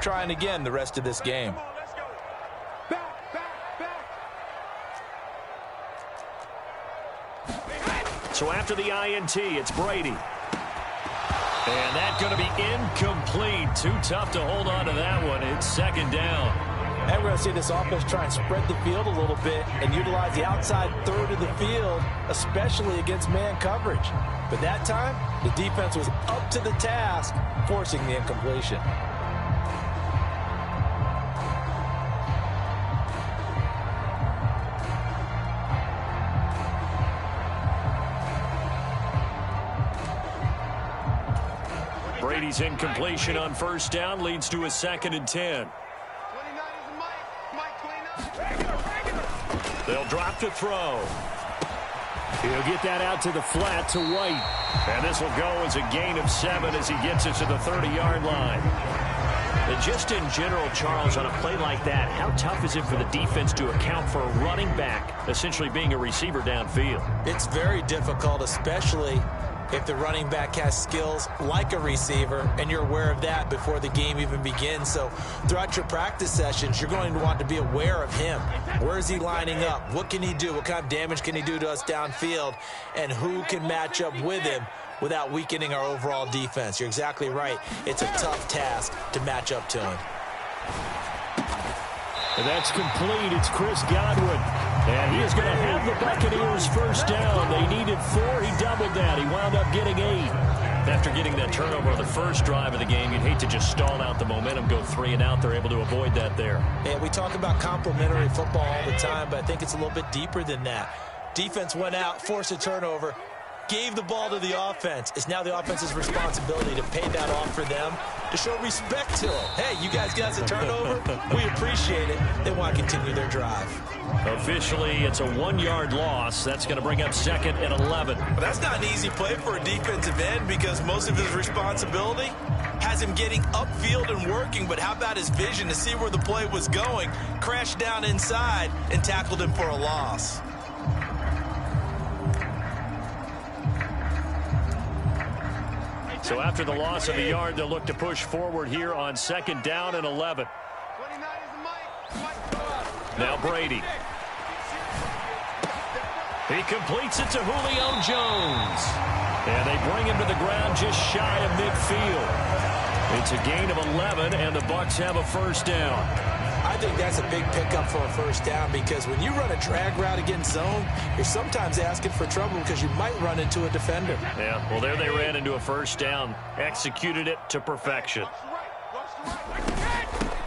trying again the rest of this game. So after the INT, it's Brady. And that's going to be incomplete. Too tough to hold on to that one. It's second down. And we're going to see this offense try and spread the field a little bit and utilize the outside third of the field, especially against man coverage. But that time, the defense was up to the task, forcing the incompletion. Brady's incompletion on first down leads to a 2nd and 10. They'll drop to throw. He'll get that out to the flat to White. And this will go as a gain of 7 as he gets it to the 30-yard line. And just in general, Charles, on a play like that, how tough is it for the defense to account for a running back essentially being a receiver downfield? It's very difficult, especially if the running back has skills like a receiver, and you're aware of that before the game even begins. So throughout your practice sessions, you're going to want to be aware of him. Where is he lining up? What can he do? What kind of damage can he do to us downfield? And who can match up with him without weakening our overall defense? You're exactly right. It's a tough task to match up to him. And that's complete. It's Chris Godwin. And he is going to have the Buccaneers first down. They needed 4. He doubled that. He wound up getting 8. After getting that turnover on the first drive of the game, you'd hate to just stall out the momentum, go 3 and out. They're able to avoid that there. Yeah, we talk about complementary football all the time, but I think it's a little bit deeper than that. Defense went out, forced a turnover, gave the ball to the offense. It's now the offense's responsibility to pay that off for them, to show respect to them. Hey, you guys got us a turnover? We appreciate it. They want to continue their drive. Officially, it's a 1-yard loss. That's going to bring up 2nd and 11. But that's not an easy play for a defensive end because most of his responsibility has him getting upfield and working. But how about his vision to see where the play was going, crashed down inside, and tackled him for a loss. So after the loss of the yard, they'll look to push forward here on 2nd down and 11. Now Brady. He completes it to Julio Jones. And they bring him to the ground just shy of midfield. It's a gain of 11, and the Bucs have a first down. I think that's a big pickup for a first down because when you run a drag route against zone, you're sometimes asking for trouble because you might run into a defender. Yeah, well, there they ran into a first down. Executed it to perfection.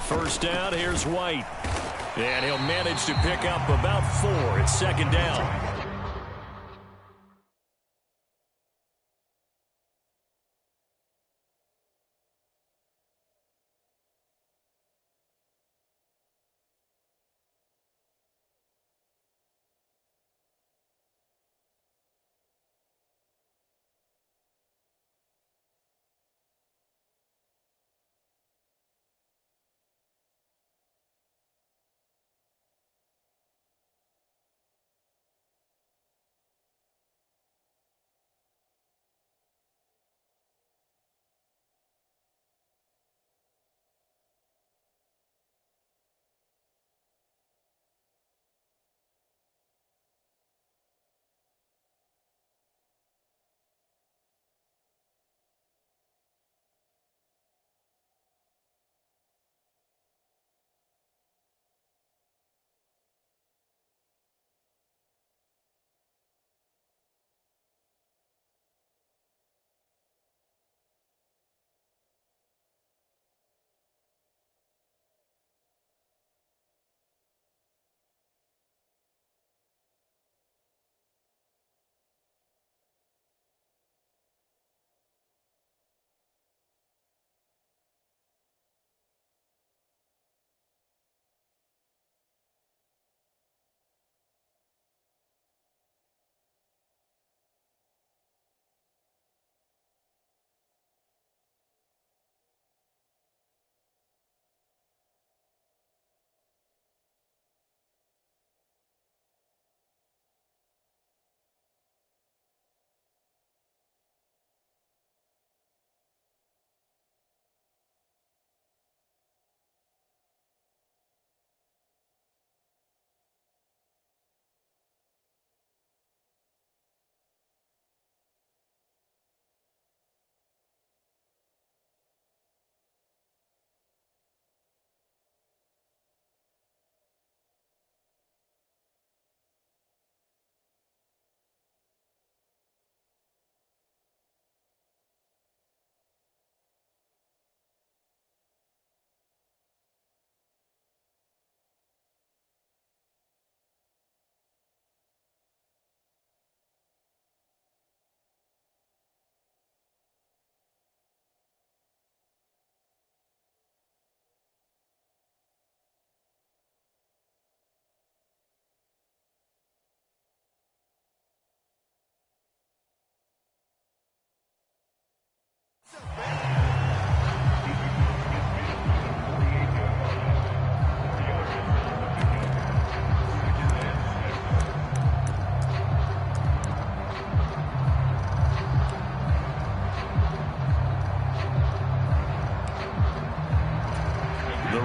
First down, here's White. And he'll manage to pick up about 4. It's 2nd down.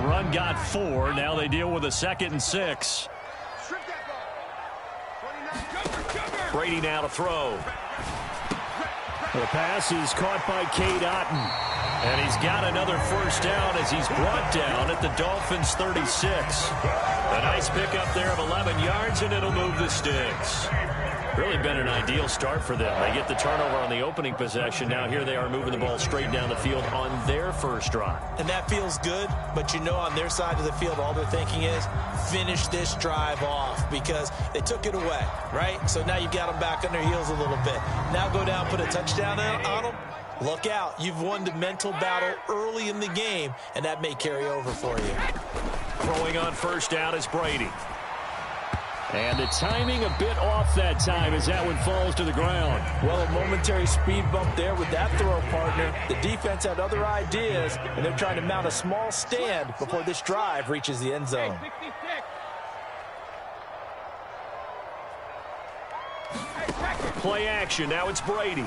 run got 4. Now they deal with a 2nd and 6. Brady now to throw. The pass is caught by Cade Otton. And he's got another first down as he's brought down at the Dolphins' 36. A nice pickup there of 11 yards, and it'll move the sticks. Really been an ideal start for them. They get the turnover on the opening possession. Now here they are moving the ball straight down the field on their first drive. And that feels good, but you know on their side of the field all they're thinking is finish this drive off because they took it away, right? So now you've got them back on their heels a little bit. Now go down, put a touchdown on them. Look out. You've won the mental battle early in the game, and that may carry over for you. Throwing on first down is Brady. And the timing a bit off that time as that one falls to the ground. Well, a momentary speed bump there with that throw, partner. The defense had other ideas, and they're trying to mount a small stand before this drive reaches the end zone. Play action. Now it's Brady.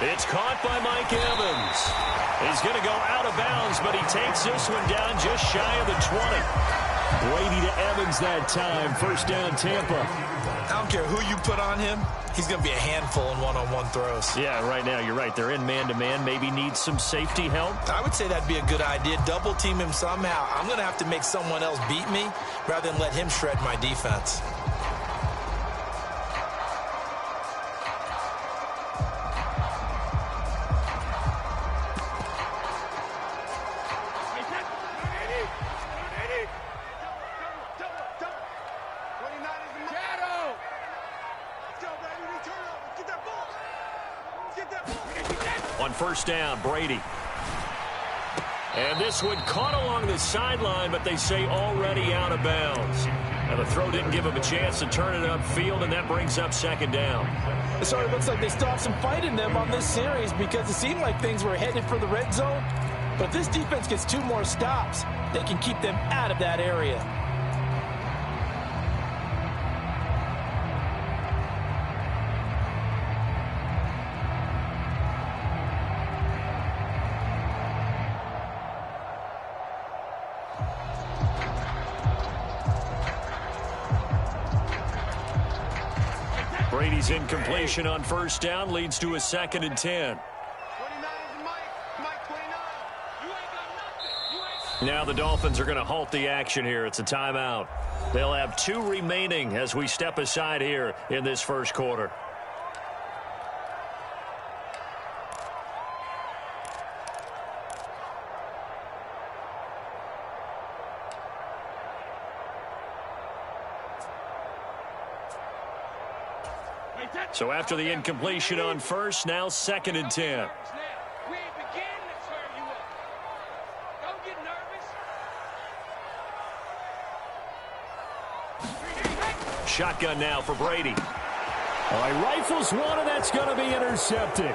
It's caught by Mike Evans. He's going to go out of bounds, but he takes this one down just shy of the 20. Brady to Evans that time. First down, Tampa. I don't care who you put on him. He's going to be a handful in one-on-one throws. Yeah, right now, you're right. They're in man-to-man. Maybe need some safety help. I would say that'd be a good idea. Double team him somehow. I'm going to have to make someone else beat me rather than let him shred my defense. On first down, Brady. And this one caught along the sideline, but they say already out of bounds. Now the throw didn't give him a chance to turn it upfield, and that brings up second down. So it looks like they still have some fight in them on this series because it seemed like things were headed for the red zone. But if this defense gets 2 more stops, they can keep them out of that area. Brady's incompletion on first down leads to a 2nd and 10. Now the Dolphins are going to halt the action here. It's a timeout. They'll have 2 remaining as we step aside here in this first quarter. So after the incompletion on first, now 2nd and 10. Shotgun now for Brady. All right, rifles one, and that's going to be intercepted.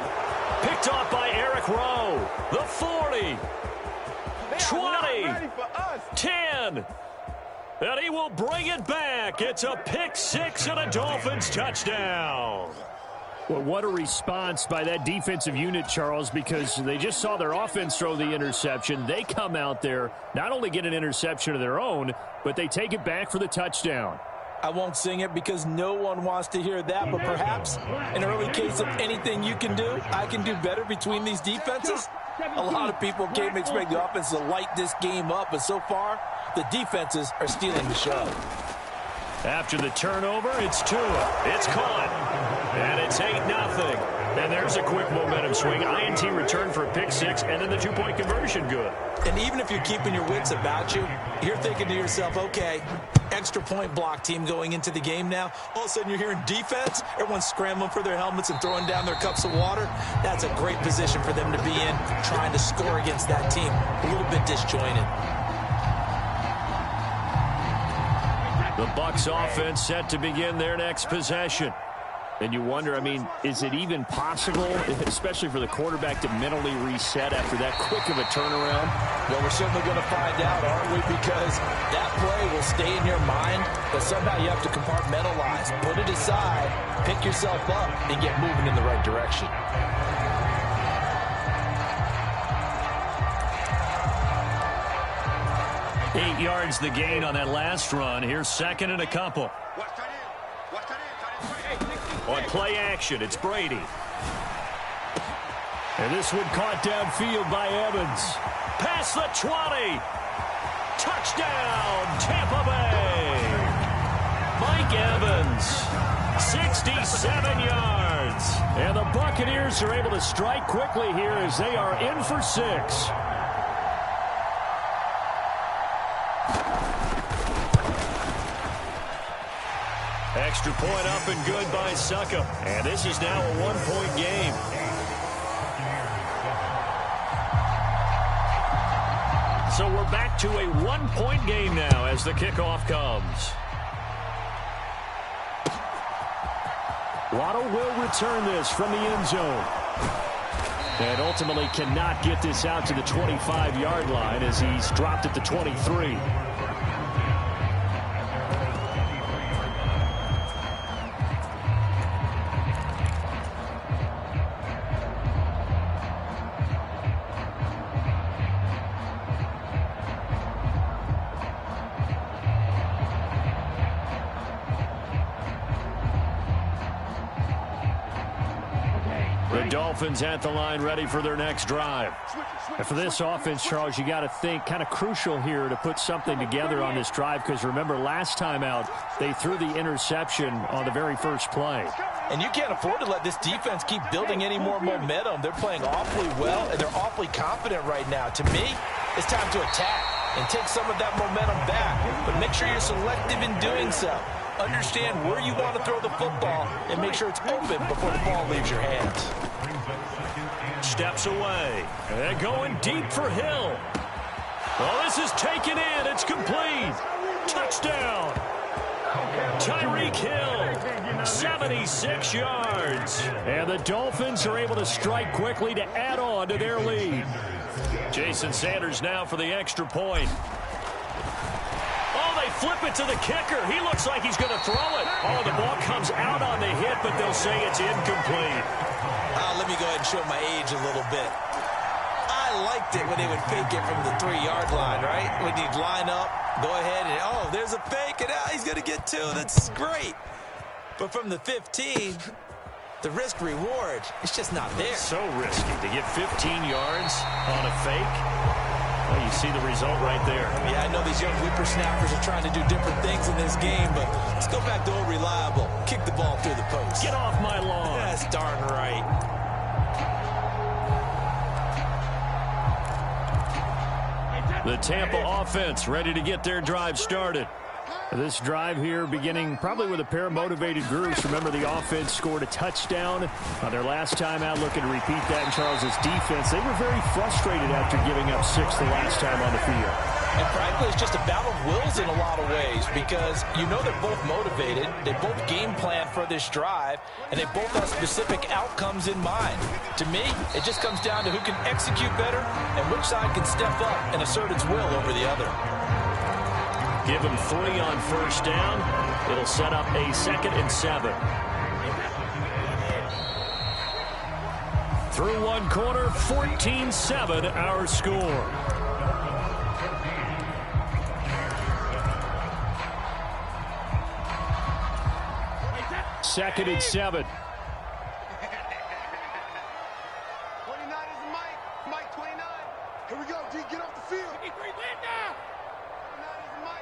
Picked off by Eric Rowe. The 40. 20. 10. And he will bring it back. It's a pick 6 and a Dolphins touchdown. Well, what a response by that defensive unit, Charles, because they just saw their offense throw the interception. They come out there, not only get an interception of their own, but they take it back for the touchdown. I won't sing it because no one wants to hear that, but perhaps an early case of anything you can do, I can do better between these defenses. A lot of people came expect the offense to light this game up, but so far, the defenses are stealing the show. After the turnover, it's Tua. It's caught. And it's 8-0. And there's a quick momentum swing. INT return for a pick 6, and then the 2-point conversion good. And even if you're keeping your wits about you, you're thinking to yourself, okay, extra point block team going into the game now. All of a sudden you're hearing defense. Everyone's scrambling for their helmets and throwing down their cups of water. That's a great position for them to be in, trying to score against that team. A little bit disjointed. The Bucs offense set to begin their next possession. And you wonder, I mean, is it even possible, especially for the quarterback, to mentally reset after that quick of a turnaround? Well, we're certainly going to find out, aren't we? Because that play will stay in your mind, but somehow you have to compartmentalize. Put it aside, pick yourself up, and get moving in the right direction. 8 yards the gain on that last run. Here's second and a couple. On play action, it's Brady. And this one caught downfield by Evans. Past the 20. Touchdown, Tampa Bay. Mike Evans, 67 yards. And the Buccaneers are able to strike quickly here as they are in for 6. Extra point up and good by Suckup. And this is now a 1-point game. So we're back to a 1-point game now as the kickoff comes. Waddle will return this from the end zone. And ultimately cannot get this out to the 25-yard line as he's dropped at the 23. Dolphins at the line ready for their next drive. And for this offense, Charles, you got to think kind of crucial here to put something together on this drive because remember last time out they threw the interception on the very first play. And you can't afford to let this defense keep building any more momentum. They're playing awfully well and they're awfully confident right now. To me, it's time to attack and take some of that momentum back. But make sure you're selective in doing so. Understand where you want to throw the football and make sure it's open before the ball leaves your hands. Steps away. And going deep for Hill. Oh, this is taken in. It's complete. Touchdown. Tyreek Hill, 76 yards. And the Dolphins are able to strike quickly to add on to their lead. Jason Sanders now for the extra point. Oh, they flip it to the kicker. He looks like he's going to throw it. Oh, the ball comes out on the hit, but they'll say it's incomplete. Let me go ahead and show my age a little bit. I liked it when they would fake it from the 3-yard line, right? When you'd line up, go ahead and, oh, there's a fake, and he's going to get 2. That's great. But from the 15, the risk-reward, it's just not there. So risky to get 15 yards on a fake. Well, you see the result right there. Yeah, I know these young whippersnappers are trying to do different things in this game, but let's go back to old reliable. Kick the ball through the post. Get off my lawn. That's darn right. The Tampa offense ready to get their drive started. This drive here beginning probably with a pair of motivated groups. Remember, the offense scored a touchdown on their last time out, looking to repeat that in Charles's defense. They were very frustrated after giving up 6 the last time on the field. And frankly, it's just a battle of wills in a lot of ways because you know they're both motivated, they both game plan for this drive, and they both have specific outcomes in mind. To me, it just comes down to who can execute better and which side can step up and assert its will over the other. Give them 3 on first down. It'll set up a 2nd and 7. Through one quarter, 14-7 our score. Second and 7. 29 is Mike. Mike 29. Here we go, D. Get off the field. 29 is Mike.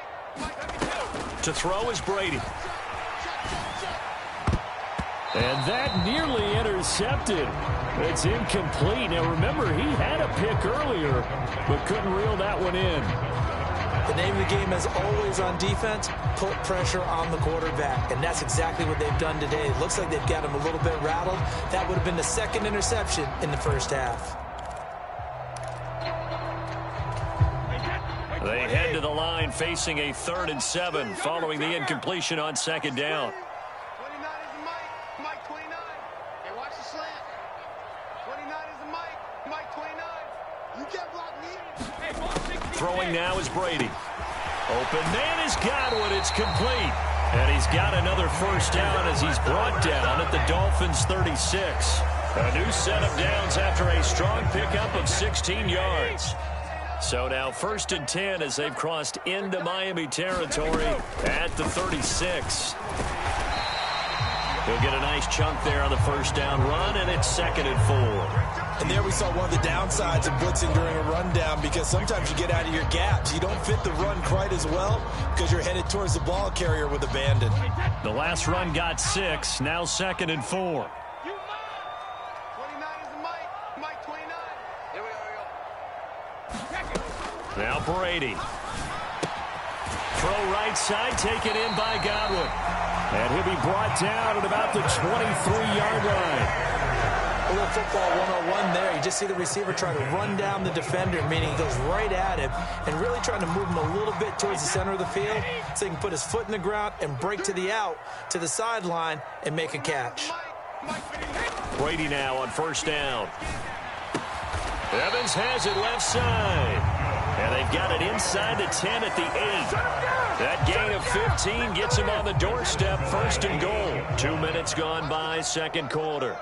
To throw is Brady. And that nearly intercepted. It's incomplete. Now remember, he had a pick earlier, but couldn't reel that one in. The name of the game, as always on defense, put pressure on the quarterback. And that's exactly what they've done today. It looks like they've got him a little bit rattled. That would have been the 2nd interception in the first half. They head to the line facing a 3rd and 7 following the incompletion on 2nd down. 29 is Mike. Mike 29. Hey, watch the slant. 29 is Mike. Mike 29. You can't block me. Throwing now is Brady. Open man is Godwin. It's complete. And he's got another first down as he's brought down at the Dolphins' 36. A new set of downs after a strong pickup of 16 yards. So now 1st and 10 as they've crossed into Miami territory at the 36. He'll get a nice chunk there on the first down run, and it's 2nd and 4. And there we saw one of the downsides of blitzing during a rundown, because sometimes you get out of your gaps. You don't fit the run quite as well because you're headed towards the ball carrier with abandon. The last run got 6, now 2nd and 4. 29 is the Mike 29. Here we go. Now Brady. Throw right side, taken in by Godwin. And he'll be brought down at about the 23-yard line. A little football 101 there. You just see the receiver try to run down the defender, meaning he goes right at him and really trying to move him a little bit towards the center of the field so he can put his foot in the ground and break to the out, to the sideline, and make a catch. Brady now on 1st down. Evans has it left side. And they've got it inside the 10 at the 8. That gain of 15 gets him on the doorstep, 1st and goal. 2 minutes gone by, 2nd quarter.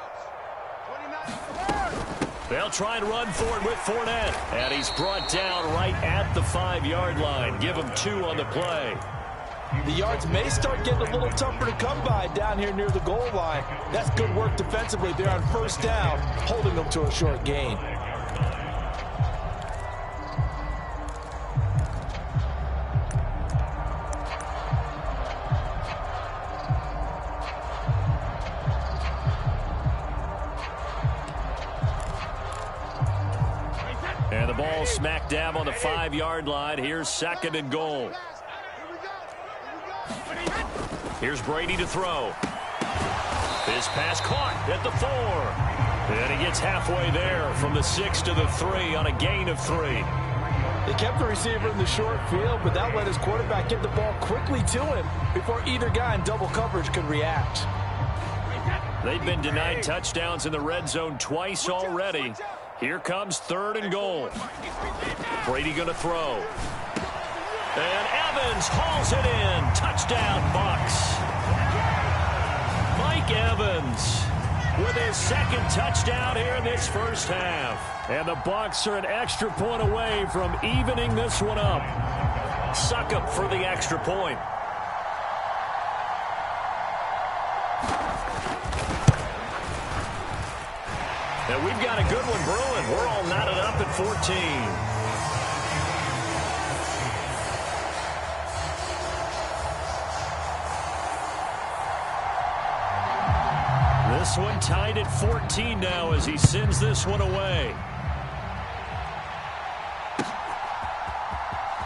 They'll try and run for it with Fournette. And he's brought down right at the 5-yard line. Give him 2 on the play. The yards may start getting a little tougher to come by down here near the goal line. That's good work defensively there on 1st down, holding them to a short gain. And the ball smack dab on the 5-yard line. Here's 2nd and goal. Here's Brady to throw. His pass caught at the 4. And he gets halfway there from the 6 to the 3 on a gain of 3. They kept the receiver in the short field, but that let his quarterback get the ball quickly to him before either guy in double coverage could react. They've been denied touchdowns in the red zone twice already. Here comes 3rd and goal. Brady going to throw. And Evans hauls it in. Touchdown, Bucs. Mike Evans with his 2nd touchdown here in this first half. And the Bucs are an extra point away from evening this one up. Suck up for the extra point. Now we've got a good one brewing. We're all knotted up at 14. This one tied at 14 now as he sends this one away.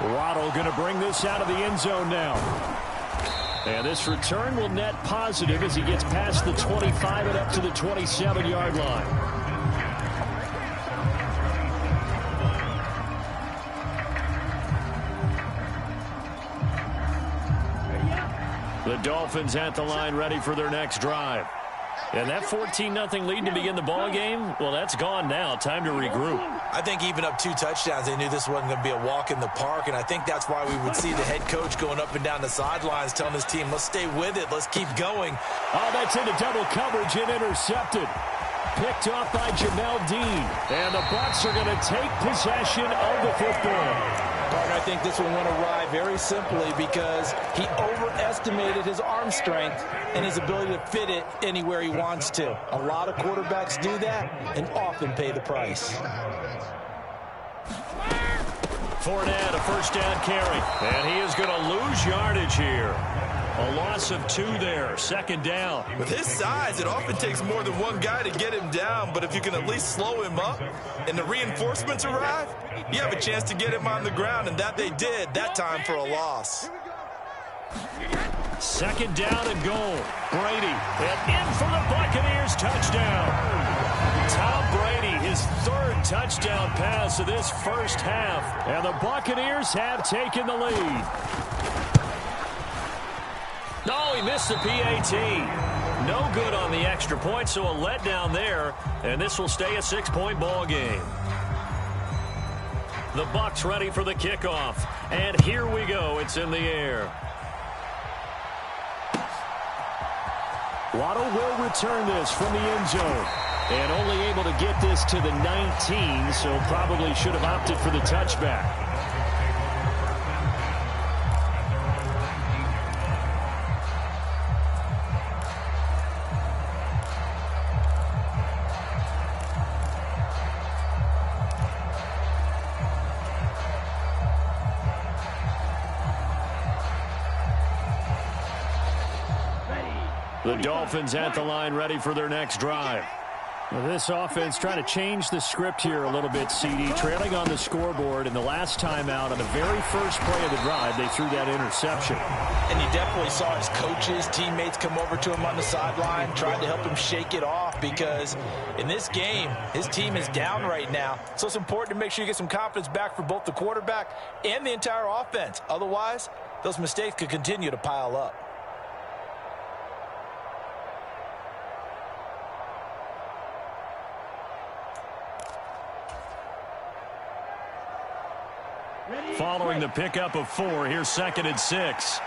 Waddle going to bring this out of the end zone now. And this return will net positive as he gets past the 25 and up to the 27-yard line. The Dolphins at the line ready for their next drive. And that 14-0 lead to begin the ball game, well, that's gone now. Time to regroup. I think even up 2 touchdowns, they knew this wasn't going to be a walk in the park, and I think that's why we would see the head coach going up and down the sidelines telling his team, let's stay with it, let's keep going. Oh, that's into double coverage and intercepted. Picked off by Jamel Dean. And the Bucs are going to take possession of the football. I think this one went awry very simply because he overestimated his arm strength and his ability to fit it anywhere he wants to. A lot of quarterbacks do that and often pay the price. Fournette, a 1st down carry. And he is going to lose yardage here. A loss of 2 there, 2nd down. With his size, it often takes more than one guy to get him down, but if you can at least slow him up and the reinforcements arrive, you have a chance to get him on the ground, and that they did, that time for a loss. 2nd down and goal. Brady, and in for the Buccaneers, touchdown. Tom Brady, his 3rd touchdown pass of this first half. And the Buccaneers have taken the lead. No, he missed the PAT. No good on the extra point, so a letdown there, and this will stay a 6-point ball game. The Bucs ready for the kickoff, and here we go. It's in the air. Waddle will return this from the end zone. And only able to get this to the 19, so probably should have opted for the touchback. The Dolphins at the line ready for their next drive. Well, this offense trying to change the script here a little bit, CD. Trailing on the scoreboard, and the last time out on the very first play of the drive, they threw that interception. And you definitely saw his coaches, teammates come over to him on the sideline, trying to help him shake it off, because in this game, his team is down right now. So it's important to make sure you get some confidence back for both the quarterback and the entire offense. Otherwise, those mistakes could continue to pile up. Following the pickup of 4, here's 2nd and 6.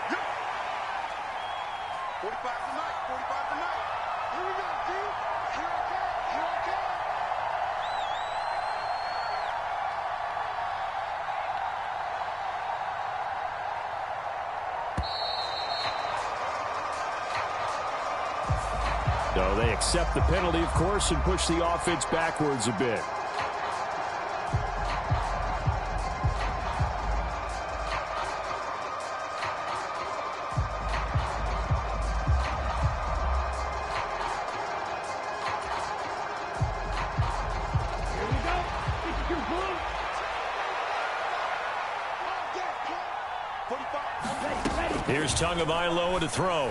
45 tonight, 45 tonight. Here we go, team. Here I come, here I come. So they accept the penalty, of course, and push the offense backwards a bit. Here's Tagovailoa to throw.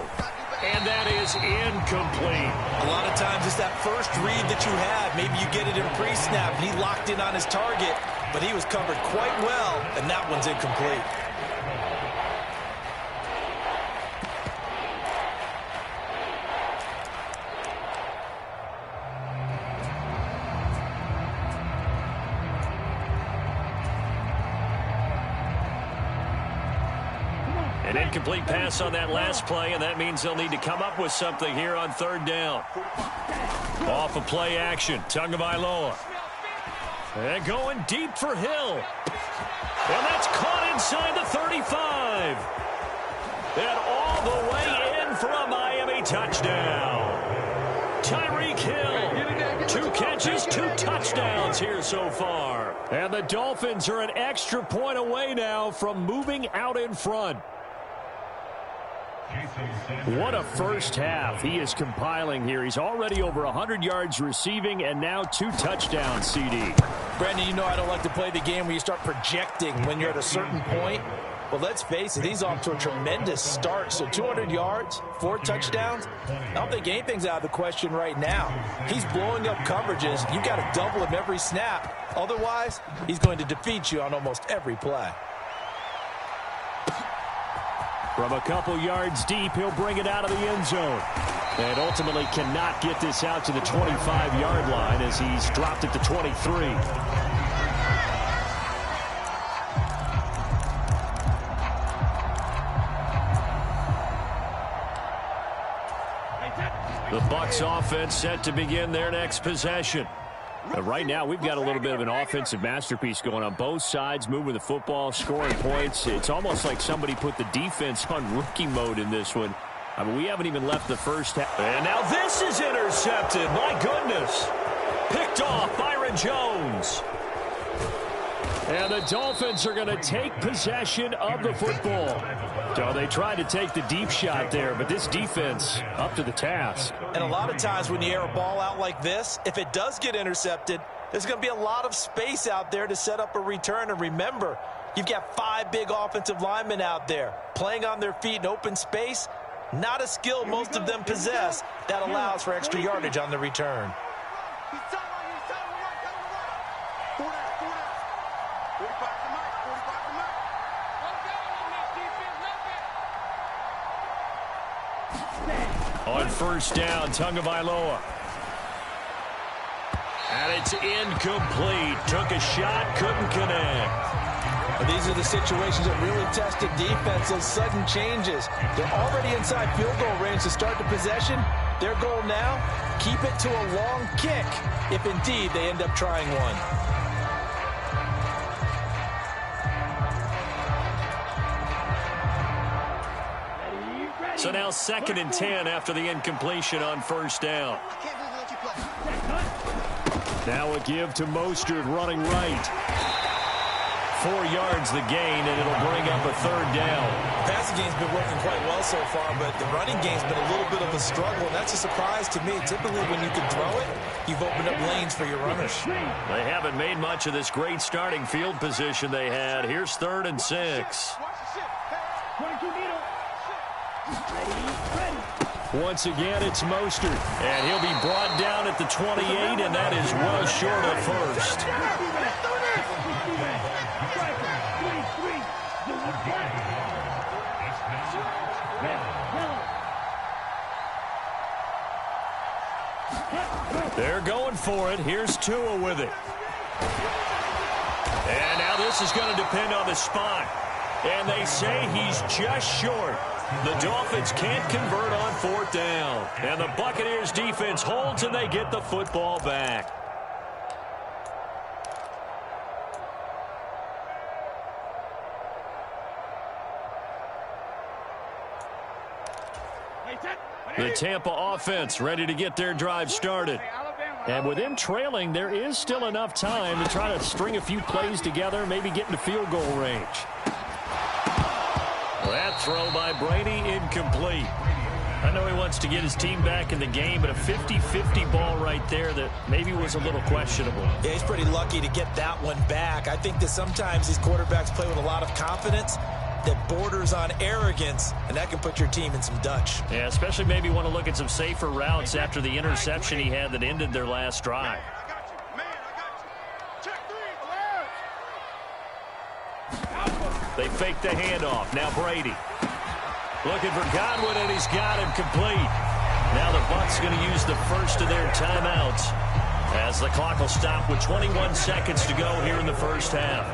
And that is incomplete. A lot of times it's that first read that you have. Maybe you get it in pre-snap, and he locked in on his target, but he was covered quite well, and that one's incomplete. An incomplete pass on that last play, and that means they'll need to come up with something here on 3rd down. Off of play action, Tagovailoa. And going deep for Hill. And that's caught inside the 35. And all the way in for a Miami touchdown. Tyreek Hill. 2 catches, 2 touchdowns here so far. And the Dolphins are an extra point away now from moving out in front. What a first half he is compiling here. He's already over 100 yards receiving and now 2 touchdowns, CD. Brandon, you know I don't like to play the game where you start projecting when you're at a certain point. But let's face it, he's off to a tremendous start. So 200 yards, 4 touchdowns. I don't think anything's out of the question right now. He's blowing up coverages. You got to double him every snap. Otherwise, he's going to defeat you on almost every play. From a couple yards deep, he'll bring it out of the end zone. And ultimately cannot get this out to the 25-yard line as he's dropped it to 23. The Bucs offense set to begin their next possession. But right now, we've got a little bit of an offensive masterpiece going on both sides, moving the football, scoring points. It's almost like somebody put the defense on rookie mode in this one. I mean, we haven't even left the first half. And now this is intercepted. My goodness. Picked off Byron Jones. And the Dolphins are going to take possession of the football. So they tried to take the deep shot there, but this defense up to the task. And a lot of times when you air a ball out like this, if it does get intercepted, there's going to be a lot of space out there to set up a return. And remember, you've got 5 big offensive linemen out there playing on their feet in open space. Not a skill most of them possess that allows for extra yardage on the return. On first down, Tagovailoa. And it's incomplete. Took a shot, couldn't connect. These are the situations that really tested defense, those sudden changes. They're already inside field goal range to start the possession, Their goal now, keep it to a long kick, if indeed they end up trying one. So now 2nd and 10 after the incompletion on first down. Now a give to Mostert running right. 4 yards the gain, and it'll bring up a 3rd down. The passing game's been working quite well so far, but the running game's been a little bit of a struggle, and that's a surprise to me. Typically, when you can throw it, you've opened up lanes for your runners. They haven't made much of this great starting field position they had. Here's 3rd and 6. Once again, it's Mostert. And he'll be brought down at the 28, and that is well short of first. They're going for it. Here's Tua with it. And now this is going to depend on the spot. And they say he's just short. The Dolphins can't convert on 4th down. And the Buccaneers defense holds, and they get the football back. The Tampa offense ready to get their drive started. And with them trailing, there is still enough time to try to string a few plays together, maybe get into field goal range. That throw by Brady incomplete. I know he wants to get his team back in the game, but a 50-50 ball right there that maybe was a little questionable. Yeah, he's pretty lucky to get that one back. I think that sometimes these quarterbacks play with a lot of confidence that borders on arrogance, and that can put your team in some Dutch. Yeah, especially maybe want to look at some safer routes after the interception he had that ended their last drive. They fake the handoff. Now Brady. Looking for Godwin, and he's got him complete. Now the Bucs going to use the first of their timeouts as the clock will stop with 21 seconds to go here in the first half.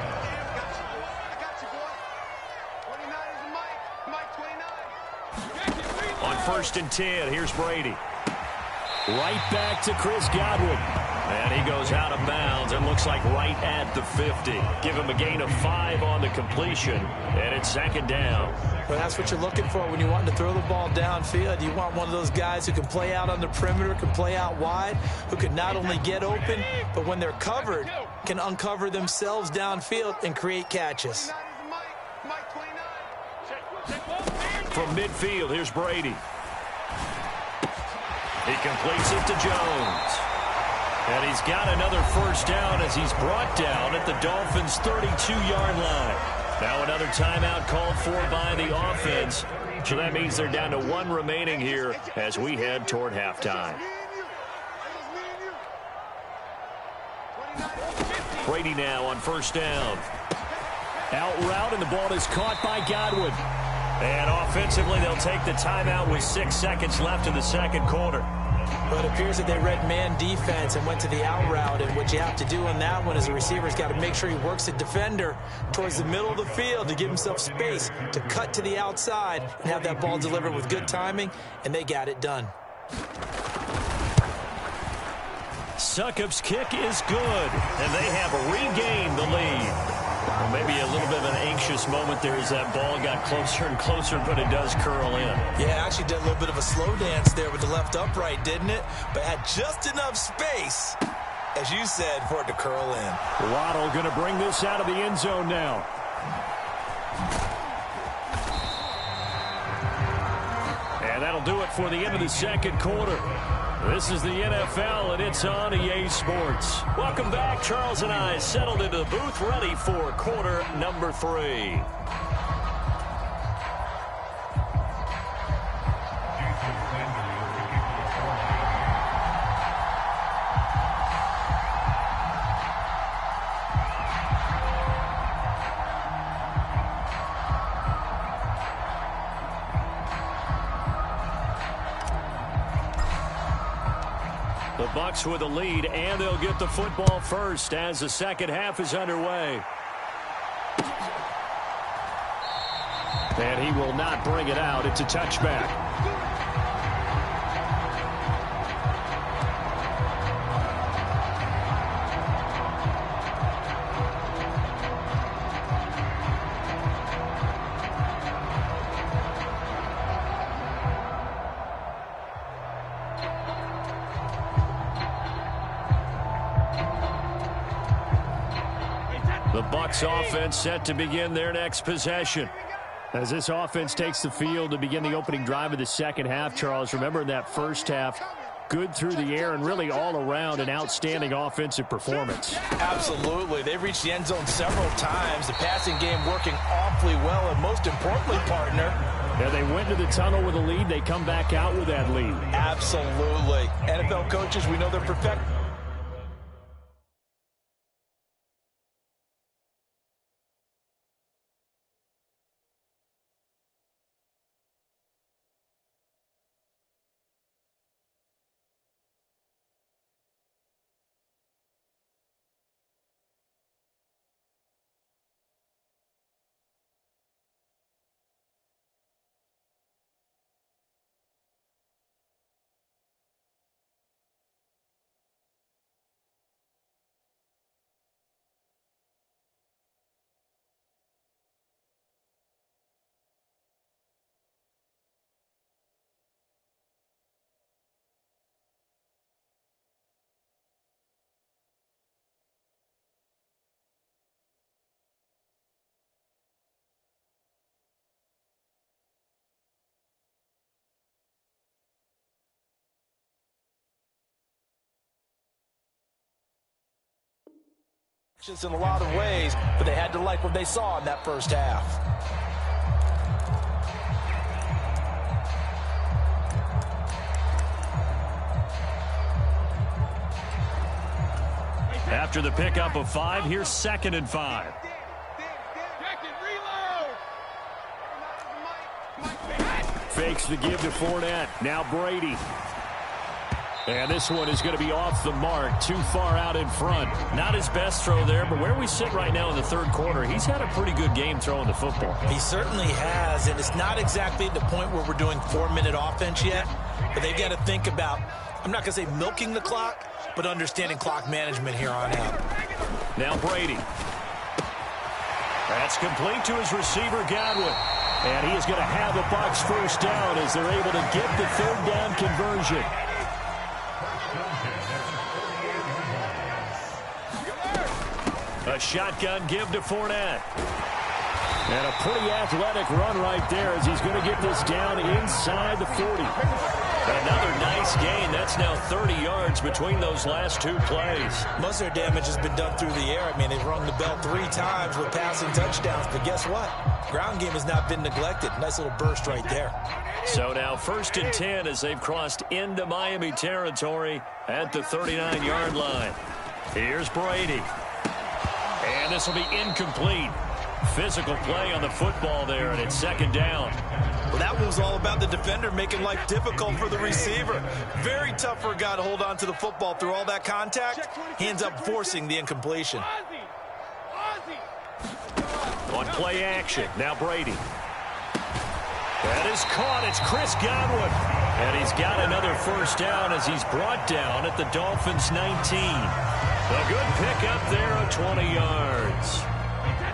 On 1st and 10, here's Brady. Right back to Chris Godwin. And he goes out of bounds and looks like right at the 50. Give him a gain of 5 on the completion, and it's 2nd down. Well, that's what you're looking for when you want to throw the ball downfield. You want one of those guys who can play out on the perimeter, can play out wide, who can not only get open, but when they're covered, can uncover themselves downfield and create catches. From midfield, here's Brady. He completes it to Jones. And he's got another first down as he's brought down at the Dolphins' 32-yard line. Now another timeout called for by the offense. So that means they're down to 1 remaining here as we head toward halftime. Brady now on first down. Out route, and the ball is caught by Godwin. And offensively, they'll take the timeout with 6 seconds left in the second quarter. But it appears that they read man defense and went to the out route. And what you have to do on that one is the receiver's got to make sure he works the defender towards the middle of the field to give himself space to cut to the outside and have that ball delivered with good timing, and they got it done. Succop's kick is good, and they have regained the lead. Well, maybe a little bit of an anxious moment there as that ball got closer and closer, but it does curl in. Yeah, actually did a little bit of a slow dance there with the left upright, didn't it? But had just enough space, as you said, for it to curl in. Waddle going to bring this out of the end zone now. And that'll do it for the end of the second quarter. This is the NFL, and it's on EA Sports. Welcome back. Charles and I settled into the booth, ready for quarter number 3. The Bucs with a lead, and they'll get the football first as the second half is underway. And he will not bring it out. It's a touchback. Bucs offense set to begin their next possession. As this offense takes the field to begin the opening drive of the second half, Charles, remember in that first half, good through the air and really all around an outstanding offensive performance. Absolutely. They've reached the end zone several times. The passing game working awfully well, and most importantly, partner, yeah, they went to the tunnel with a lead. They come back out with that lead. Absolutely. NFL coaches, we know they're perfect. In a lot of ways, but they had to like what they saw in that first half. After the pickup of 5, here's 2nd and 5. Fakes the give to Fournette. Now Brady. And this one is going to be off the mark, too far out in front. Not his best throw there, but where we sit right now in the third quarter, he's had a pretty good game throwing the football. He certainly has, and it's not exactly at the point where we're doing 4-minute offense yet, but they've got to think about, I'm not going to say milking the clock, but understanding clock management here on out. Now Brady. That's complete to his receiver, Godwin. And he is going to have the Bucs first down as they're able to get the third down conversion. A shotgun give to Fournette. And a pretty athletic run right there as he's going to get this down inside the 40. Another nice gain. That's now 30 yards between those last 2 plays. Most of their damage has been done through the air. I mean, they've rung the bell 3 times with passing touchdowns, but guess what? Ground game has not been neglected. Nice little burst right there. So now 1st and 10 as they've crossed into Miami territory at the 39-yard line. Here's Brady. And this will be incomplete. Physical play on the football there, and it's 2nd down. Well, that one was all about the defender making life difficult for the receiver. Very tough for a guy to hold on to the football through all that contact. He ends up forcing the incompletion. On play action, now Brady. That is caught. It's Chris Godwin. And he's got another first down as he's brought down at the Dolphins' 19. A good pickup there of 20 yards.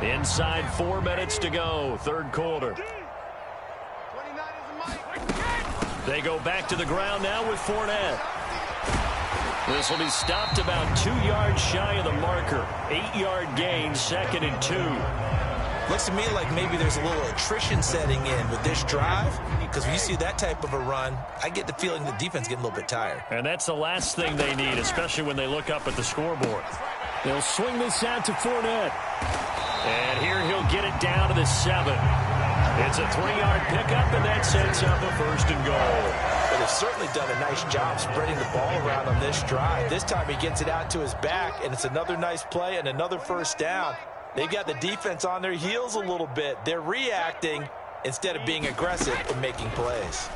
Inside 4 minutes to go, third quarter. They go back to the ground now with Fournette. This will be stopped about 2 yards shy of the marker. 8-yard gain, 2nd and 2. Looks to me like maybe there's a little attrition setting in with this drive, because when you see that type of a run, I get the feeling the defense getting a little bit tired. And that's the last thing they need, especially when they look up at the scoreboard. They'll swing this out to Fournette. And here he'll get it down to the 7. It's a 3-yard pickup, and that sets up a 1st and goal. But they've certainly done a nice job spreading the ball around on this drive. This time he gets it out to his back, and it's another nice play and another first down. They've got the defense on their heels a little bit. They're reacting instead of being aggressive and making plays.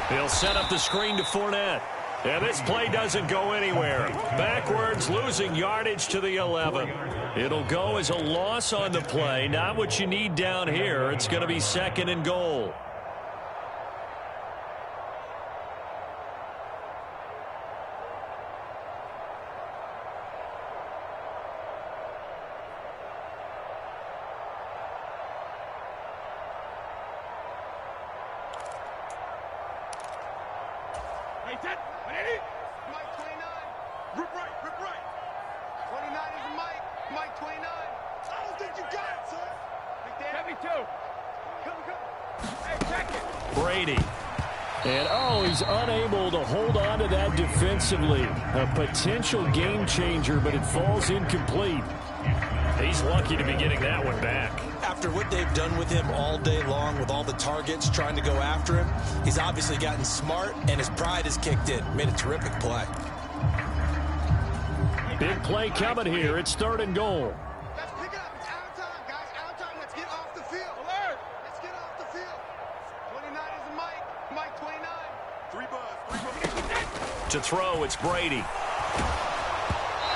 He'll set up the screen to Fournette. And this play doesn't go anywhere. Backwards, losing yardage to the 11. It'll go as a loss on the play. Not what you need down here. It's going to be 2nd and goal. Mike 29. Rip right. 29 is Mike. Mike 29. I don't think you got it, sir. Let me too. Come. Hey, check it. Brady. And, oh, he's unable to hold on to that defensively. A potential game changer, but it falls incomplete. He's lucky to be getting that one back. After what they've done with him all day long, with all the targets trying to go after him, he's obviously gotten smart, and his pride has kicked in. Made a terrific play. Big play coming here. It's 3rd and goal. Let's pick it up. It's out of time, guys. Out of time. Let's get off the field. Alert. Let's get off the field. 29 is Mike. Mike 29. 3 buzz. To throw, it's Brady.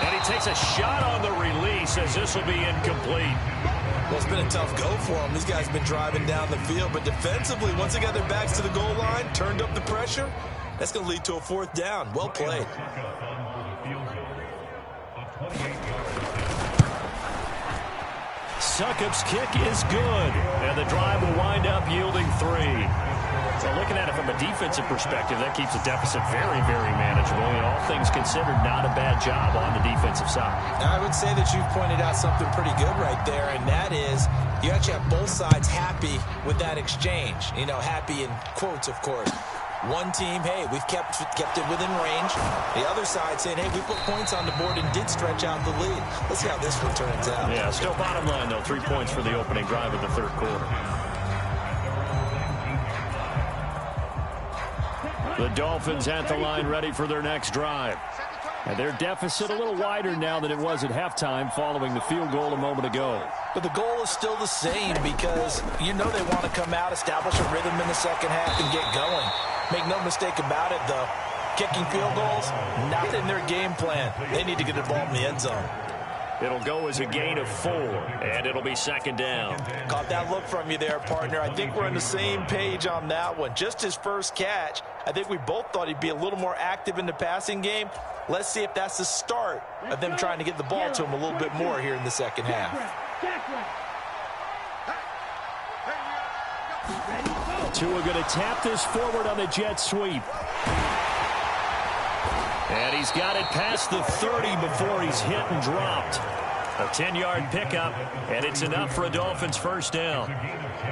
And he takes a shot on the release as this will be incomplete. Well, it's been a tough go for him. These guys have been driving down the field, but defensively, once they got their backs to the goal line, turned up the pressure, that's going to lead to a 4th down. Well played. Succop's kick is good, and the drive will wind up yielding 3. So looking at it from a defensive perspective, that keeps the deficit very, very manageable. And all things considered, not a bad job on the defensive side. I would say that you've pointed out something pretty good right there, and that is you actually have both sides happy with that exchange. You know, happy in quotes, of course. One team, hey, we've kept it within range. The other side saying, hey, we put points on the board and did stretch out the lead. Let's see how this one turns out. Yeah, still bottom line, though. 3 points for the opening drive of the 3rd quarter. The Dolphins at the line ready for their next drive. And their deficit a little wider now than it was at halftime following the field goal a moment ago. But the goal is still the same because you know they want to come out, establish a rhythm in the second half, and get going. Make no mistake about it, though. Kicking field goals, not in their game plan. They need to get the ball in the end zone. It'll go as a gain of 4, and it'll be 2nd down. Caught that look from you there, partner. I think we're on the same page on that one. Just his first catch, I think we both thought he'd be a little more active in the passing game. Let's see if that's the start of them trying to get the ball to him a little bit more here in the second half. Tua going to tap this forward on the jet sweep. And he's got it past the 30 before he's hit and dropped. A 10-yard pickup, and it's enough for a Dolphins 1st down.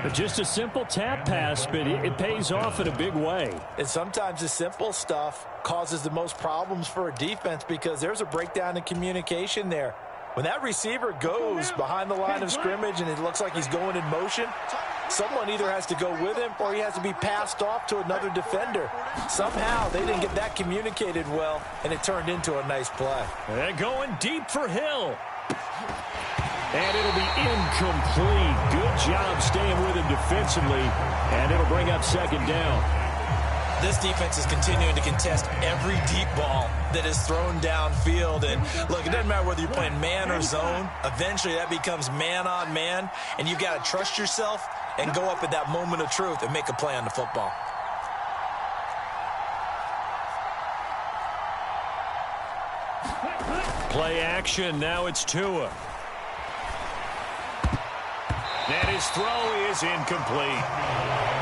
But just a simple tap pass, but it pays off in a big way. And sometimes the simple stuff causes the most problems for a defense because there's a breakdown in communication there. When that receiver goes behind the line of scrimmage and it looks like he's going in motion, someone either has to go with him or he has to be passed off to another defender. Somehow they didn't get that communicated well, and it turned into a nice play. And going deep for Hill. And it'll be incomplete. Good job staying with him defensively, and it'll bring up 2nd down. This defense is continuing to contest every deep ball that is thrown downfield. And, look, it doesn't matter whether you're playing man or zone. Eventually that becomes man on man, and you've got to trust yourself and go up at that moment of truth and make a play on the football. Play action. Now it's Tua. And his throw is incomplete.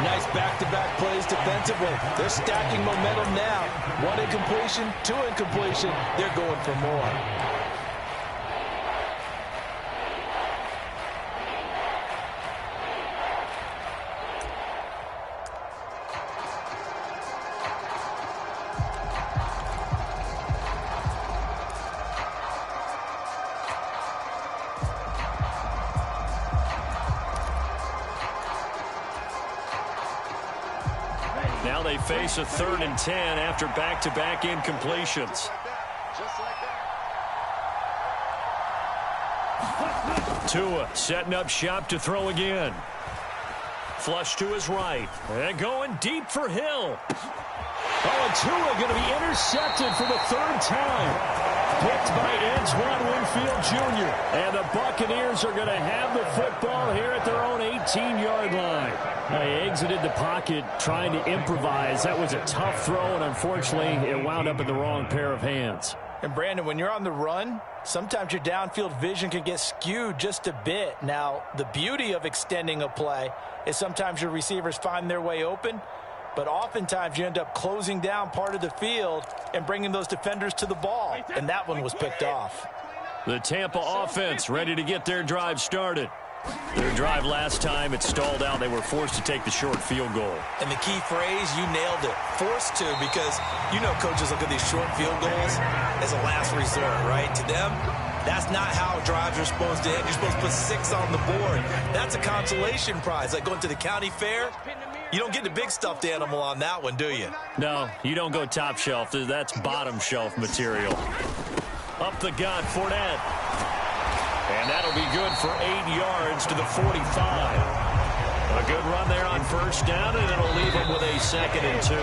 Nice back-to-back plays defensively. They're stacking momentum now. 1 incompletion, 2 incompletion. They're going for more. Now they face a 3rd and 10 after back-to-back incompletions. Tua setting up shop to throw again. Flush to his right. And going deep for Hill. Oh, and Tua going to be intercepted for the 3rd time. Picked by Antoine Winfield Jr. And the Buccaneers are going to have the football here at their own 18-yard line. Now he exited the pocket trying to improvise. That was a tough throw, and unfortunately, it wound up in the wrong pair of hands. And, Brandon, when you're on the run, sometimes your downfield vision can get skewed just a bit. Now, the beauty of extending a play is sometimes your receivers find their way open, but oftentimes you end up closing down part of the field and bringing those defenders to the ball, and that one was picked off. The Tampa offense ready to get their drive started. Their drive last time, it stalled out. They were forced to take the short field goal. And the key phrase, you nailed it, forced to, because you know coaches look at these short field goals as a last resort, right? To them, that's not how drives are supposed to end. You're supposed to put 6 on the board. That's a consolation prize, like going to the county fair. You don't get the big stuffed animal on that one, do you? No, you don't go top shelf. That's bottom shelf material. Up the gut, Fournette. And that'll be good for 8 yards to the 45. A good run there on first down, and it'll leave them with a 2nd and 2.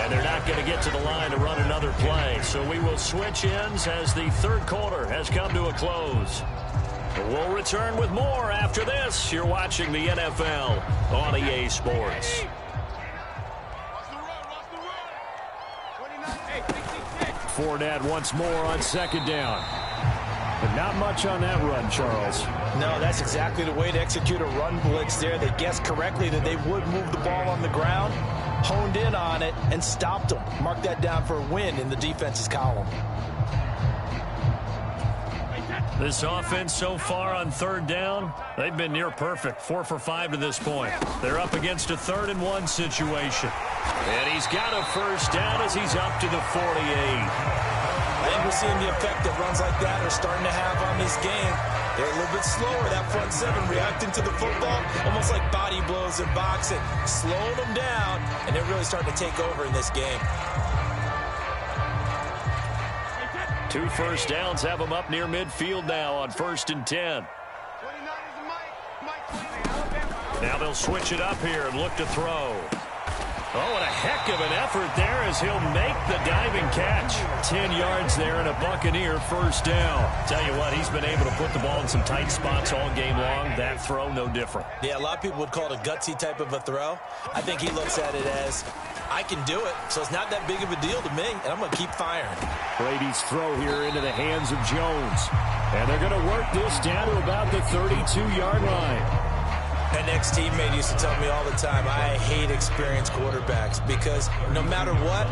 And they're not going to get to the line to run another play. So we will switch ends as the third quarter has come to a close. We'll return with more after this. You're watching the NFL on EA Sports. Fournette once more on 2nd down. But not much on that run, Charles. No, that's exactly the way to execute a run blitz there. They guessed correctly that they would move the ball on the ground, honed in on it, and stopped them. Mark that down for a win in the defense's column. This offense so far on 3rd down, they've been near perfect. 4 for 5 to this point. They're up against a 3rd and 1 situation. And he's got a first down as he's up to the 48. I think we're seeing the effect that runs like that are starting to have on this game. They're a little bit slower, that front 7, reacting to the football, almost like body blows in boxing, slowing them down, and they're really starting to take over in this game. 2 first downs have them up near midfield now on 1st and 10. Now they'll switch it up here and look to throw. Oh, and a heck of an effort there as he'll make the diving catch. 10 yards there and a Buccaneer first down. Tell you what, he's been able to put the ball in some tight spots all game long. That throw, no different. Yeah, a lot of people would call it a gutsy type of a throw. I think he looks at it as, I can do it, so it's not that big of a deal to me, and I'm going to keep firing. Brady's throw here into the hands of Jones. And they're going to work this down to about the 32-yard line. An ex-teammate used to tell me all the time, I hate experienced quarterbacks because no matter what,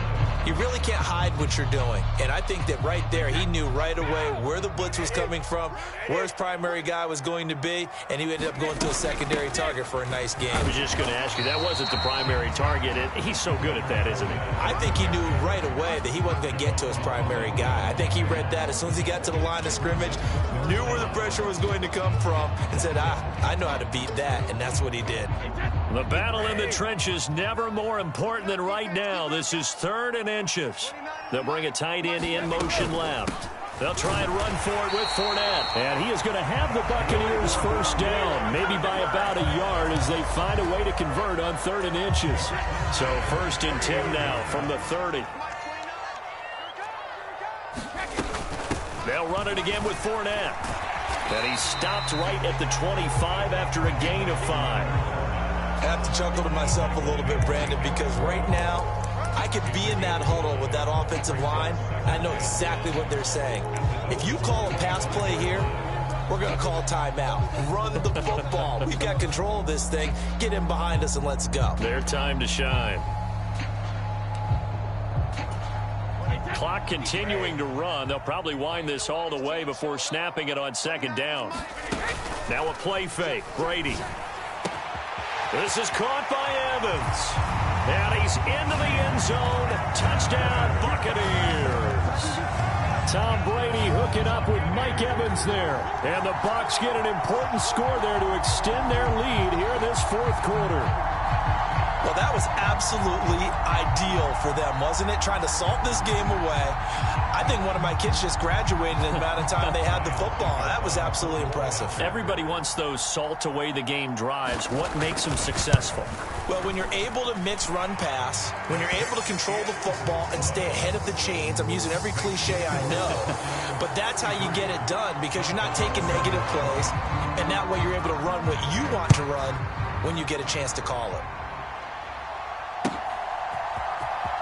you really can't hide what you're doing. And I think that right there, he knew right away where the blitz was coming from, where his primary guy was going to be, and he ended up going to a secondary target for a nice game. I was just going to ask you, that wasn't the primary target. He's so good at that, isn't he? I think he knew right away that he wasn't going to get to his primary guy. I think he read that as soon as he got to the line of scrimmage, knew where the pressure was going to come from, and said, I know how to beat that, and that's what he did. The battle in the trenches never more important than right now. This is 3rd and inches. They'll bring a tight end in motion left. They'll try and run for it with Fournette. And he is going to have the Buccaneers first down, maybe by about a yard as they find a way to convert on 3rd and inches. So 1st and 10 now from the 30. They'll run it again with Fournette. And he stopped right at the 25 after a gain of 5. I have to chuckle to myself a little bit, Brandon, because right now I could be in that huddle with that offensive line. I know exactly what they're saying. If you call a pass play here, we're going to call timeout. Run the football. We've got control of this thing. Get in behind us and let's go. Their time to shine. Clock continuing to run. They'll probably wind this all the way before snapping it on 2nd down. Now a play fake. Brady. This is caught by Evans. And he's into the end zone. Touchdown, Buccaneers. Tom Brady hooking up with Mike Evans there. And the Bucs get an important score there to extend their lead here in this 4th quarter. Well, that was absolutely ideal for them, wasn't it? Trying to salt this game away. I think one of my kids just graduated in the amount of time they had the football. That was absolutely impressive. Everybody wants those salt away the game drives. What makes them successful? Well, when you're able to mix run pass, when you're able to control the football and stay ahead of the chains, I'm using every cliche I know, but that's how you get it done because you're not taking negative plays, and that way you're able to run what you want to run when you get a chance to call it.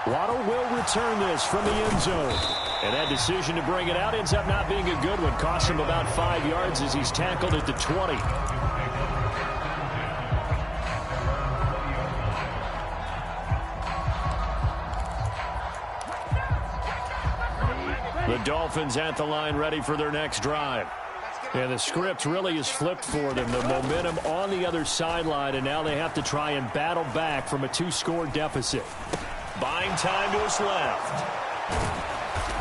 Waddle will return this from the end zone. And that decision to bring it out ends up not being a good one. Costs him about 5 yards as he's tackled at the 20. The Dolphins at the line ready for their next drive. And the script really is flipped for them. The momentum on the other sideline, and now they have to try and battle back from a 2-score deficit. Buying time to his left.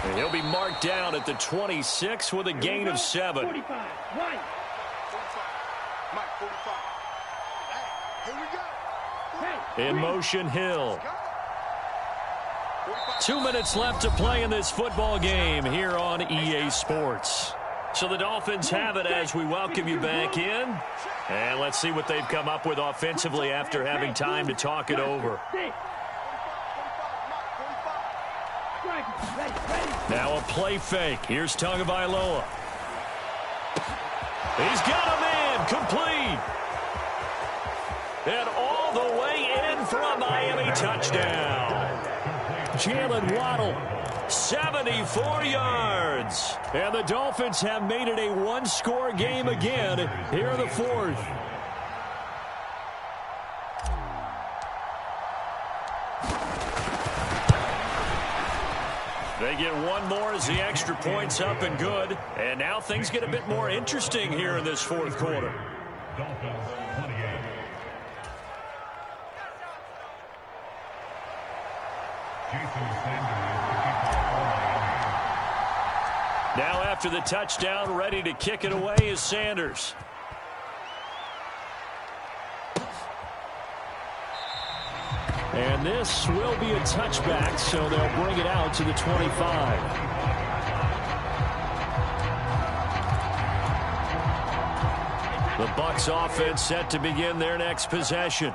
And he'll be marked down at the 26 with a gain of 7. 45. Right. 45. Mike, 45. Hey, here we go. In motion, Hill. 2 minutes left to play in this football game here on EA Sports. So the Dolphins have it as we welcome you back in. And let's see what they've come up with offensively after having time to talk it over. Now a play fake. Here's Tagovailoa. He's got a man complete. And all the way in for a Miami touchdown. Jalen Waddle, 74 yards. And the Dolphins have made it a 1-score game again here in the 4th. They get one more as the extra point's up and good. And now things get a bit more interesting here in this 4th quarter. Now after the touchdown, ready to kick it away is Sanders. And this will be a touchback, so they'll bring it out to the 25. The Bucs offense set to begin their next possession.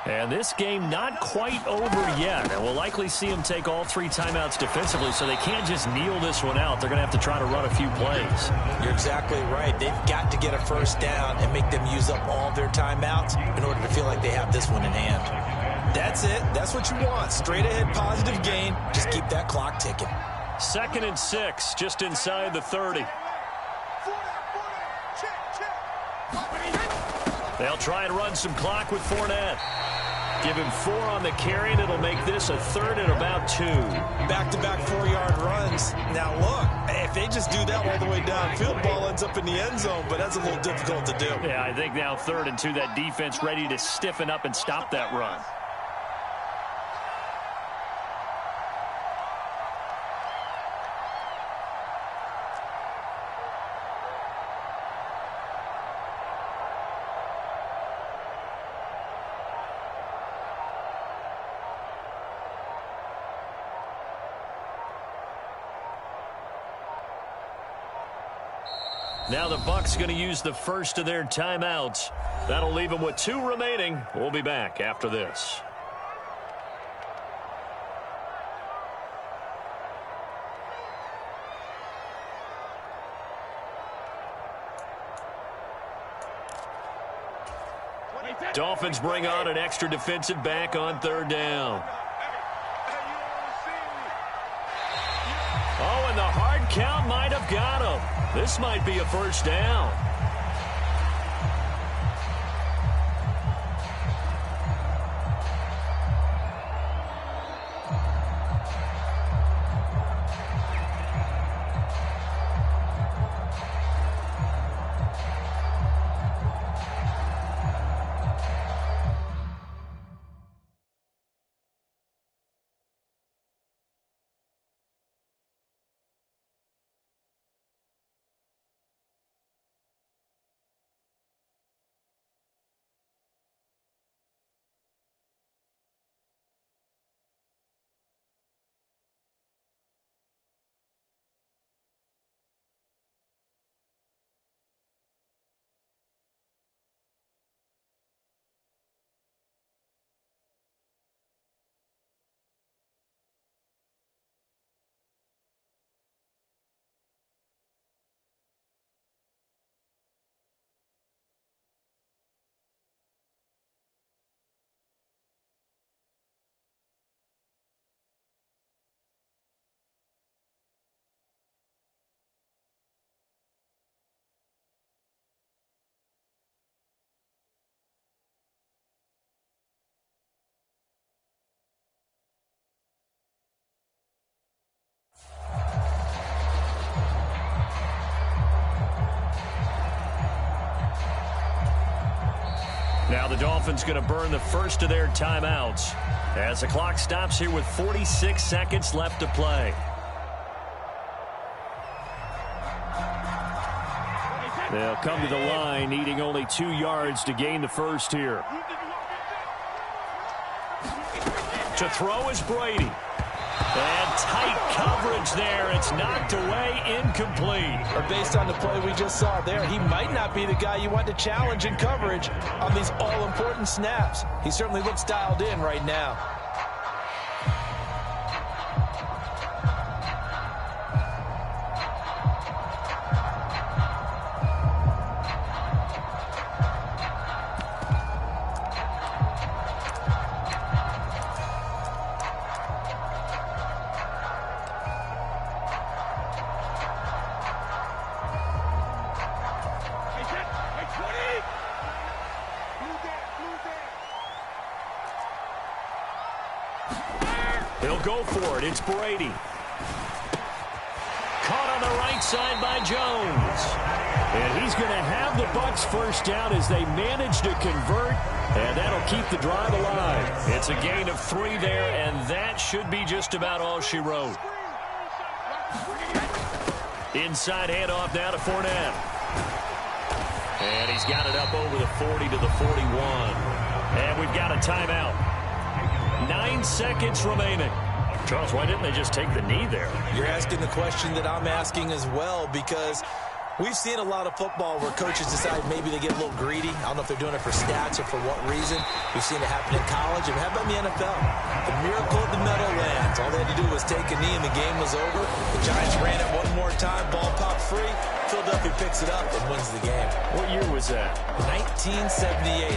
And this game not quite over yet. And we'll likely see them take all 3 timeouts defensively, so they can't just kneel this one out. They're going to have to try to run a few plays. You're exactly right. They've got to get a first down and make them use up all their timeouts in order to feel like they have this one in hand. That's it. That's what you want. Straight ahead positive gain. Just keep that clock ticking. 2nd and 6, just inside the 30. They'll try and run some clock with Fournette. Give him 4 on the carry, and it'll make this a 3rd and about 2. Back-to-back 4-yard runs. Now, look, if they just do that all the way downfield, ball ends up in the end zone, but that's a little difficult to do. Yeah, I think now 3rd and 2, that defense ready to stiffen up and stop that run. Now the Bucs going to use the first of their timeouts. That'll leave them with 2 remaining. We'll be back after this. Dolphins bring on an extra defensive back on 3rd down. Oh, and the hard count might have got him. This might be a first down. Now the Dolphins going to burn the first of their timeouts as the clock stops here with 46 seconds left to play. They'll come to the line, needing only 2 yards to gain the first here. To throw is Brady. And tight coverage there. It's knocked away, incomplete. Or based on the play we just saw there, he might not be the guy you want to challenge in coverage on these all-important snaps. He certainly looks dialed in right now. He'll go for it. It's Brady. Caught on the right side by Jones. And he's going to have the Bucs first down as they manage to convert, and that'll keep the drive alive. It's a gain of 3 there, and that should be just about all she wrote. Inside handoff now to Fournette. And he's got it up over the 40 to the 41. And we've got a timeout. 9 seconds remaining. Charles, why didn't they just take the knee there? You're asking the question that I'm asking as well, because we've seen a lot of football where coaches decide maybe they get a little greedy. I don't know if they're doing it for stats or for what reason. We've seen it happen in college, and how about in the NFL? The miracle of the Meadowlands. All they had to do was take a knee, and the game was over. The Giants ran it one more time. Ball popped free. Philadelphia picks it up and wins the game. What year was that? 1978.